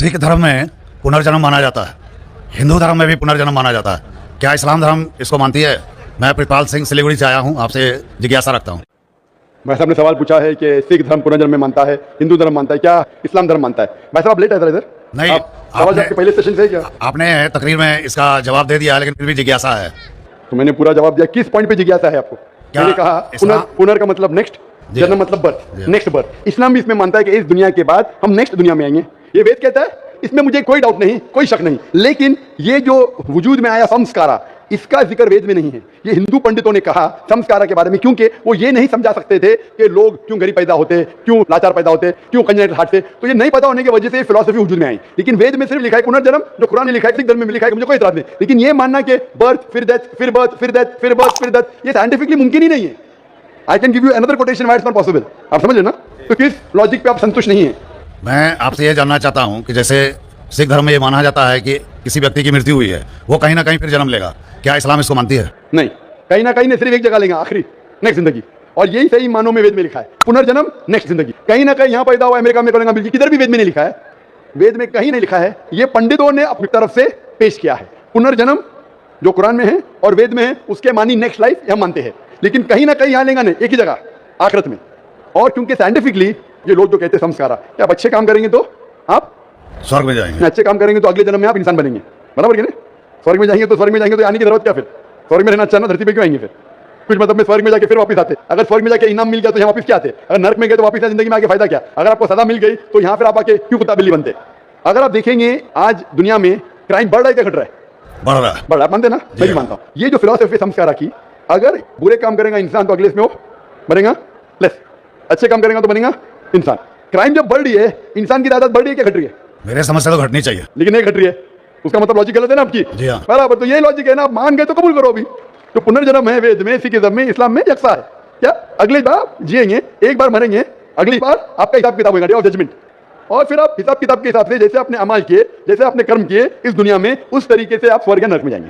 सिख धर्म में पुनर्जन्म माना जाता है, हिंदू धर्म में भी पुनर्जन्म माना जाता है। क्या इस्लाम धर्म इसको मानती है? मैं प्रितपाल सिंह सिलीगुड़ी से आया हूँ, आपसे जिज्ञासा रखता हूँ। भाई साहब ने सवाल पूछा है कि सिख धर्म पुनर्जन्म में मानता है, हिंदू धर्म मानता है, क्या इस्लाम धर्म मानता है? भाई साहब आप लेट आए इधर नहीं, आपने पहले सेशन से क्या आपने तकरीर में इसका जवाब दे दिया, लेकिन फिर भी जिज्ञासा है। तो मैंने पूरा जवाब दिया। किस पॉइंट पे जिज्ञासा है आपको? मैंने कहा पुनर का मतलब नेक्स्ट, जन्म मतलब बर्थ, नेक्स्ट बर्थ। इस्लाम भी इसमें मानता है कि इस दुनिया के बाद हम नेक्स्ट दुनिया में आएंगे। ये वेद कहता है, इसमें मुझे कोई डाउट नहीं, कोई शक नहीं। लेकिन ये जो वजूद में आया संस्कारा, इसका जिक्र वेद में नहीं है। ये हिंदू पंडितों ने कहा संस्कारा के बारे में, क्योंकि वो ये नहीं समझा सकते थे कि लोग क्यों गरीब पैदा होते, क्यों लाचार पैदा होते, क्यों कंजेनिटल हार्ट से। तो ये नहीं पता होने की वजह से फिलॉसफी वजूद में आई। लेकिन वेद में सिर्फ लिखा है पुनर्जन्म, जो कुरान में लिखा है, सिख धर्म में लिखा है, मुझे कोई इतराज नहीं। लेकिन ये मानना कि बर्थ फिर डेथ, फिर बर्थ फिर डेथ, फिर बर्थ फिर डेथ, ये साइंटिफिकली मुमकिन ही नहीं है। I can give you another quotation why it's not possible. आप समझ रहे ना? तो किस लॉजिक पे आप संतुष्ट नहीं है? मैं आपसे ये जानना चाहता हूँ कि जैसे सिख धर्म में ये माना जाता है कि किसी व्यक्ति की मृत्यु हुई है, वो कहीं ना कहीं फिर जन्म लेगा। क्या इस्लाम इसको मानती है? नहीं, कहीं ना कहीं सिर्फ एक जगह लेगा, आखिरी, नेक्स्ट जिंदगी। और यही सही मानों में वेद में लिखा है, पुनर्जन्म नेक्स्ट जिंदगी। कहीं ना कहीं यहाँ पैदा हुआ, अमेरिका में करेगा, किधर भी वेद में नहीं लिखा है। वेद में कहीं नहीं लिखा है। ये पंडितों ने अपनी तरफ से पेश किया है। पुनर्जन्म जो कुरान में है और वेद में है, उसके मानी नेक्स्ट लाइफ हम मानते हैं। लेकिन कहीं ना कहीं यहाँ लेगा नहीं, एक ही जगह, आखिरत में। और क्योंकि साइंटिफिकली ये लोग जो कहते हैं संस्कारा, कि आप अच्छे काम करेंगे तो आप स्वर्ग में जाएंगे, अच्छे काम करेंगे तो अगले जन्म में आप इंसान बनेंगे, बराबर ना? स्वर्ग में जाएंगे तो आने की जरूरत क्या? फिर स्वर्ग में रहना अच्छा ना, धरती पे क्यों आएंगे? फिर कुछ मतलब में स्वर्ग में जाके फिर वापस आते। अगर स्वर्ग में जाके इनाम मिल गया तो यहाँ वापस क्या आते? अगर नरक में गए तो वापस जिंदगी में आके फायदा क्या? अगर आपको सजा मिल गई तो यहाँ फिर आप आके क्यों कुत्ता बिल्ली बनते? अगर आप देखेंगे आज दुनिया में क्राइम बढ़ रहा है क्या घट रहा है? बढ़ रहा है, मानते ना? मैं भी मानता हूँ। ये जो फिलॉसफी संस्कारा की, अगर बुरे काम करेगा इंसान तो अगले इसमें वो बनेगा प्लस, अच्छे काम करेगा तो बनेगा इंसान। क्राइम जब बढ़ रही है, इंसान की तादाद बढ़ रही है क्या घट रही है? मेरे समझ से तो घटनी चाहिए, लेकिन नहीं घट रही है। उसका मतलब लॉजिक गलत है ना आपकी? जी हाँ, बराबर। तो ये लॉजिक है ना, आप मान गए तो कबूल करो। अभी तो पुनर्जन्म है वेद में, सिखिज्म में, इस्लाम में यकसा है। क्या अगली बार जिएंगे, एक बार मरेंगे, अगली बार आपका हिसाब किताब होगा, डे ऑफ जजमेंट। और फिर आप हिसाब किताब के हिसाब से जैसे आपने अमाल किए, जैसे आपने कर्म किए इस दुनिया में, उस तरीके से आप स्वर्ग या नरक में जाएंगे।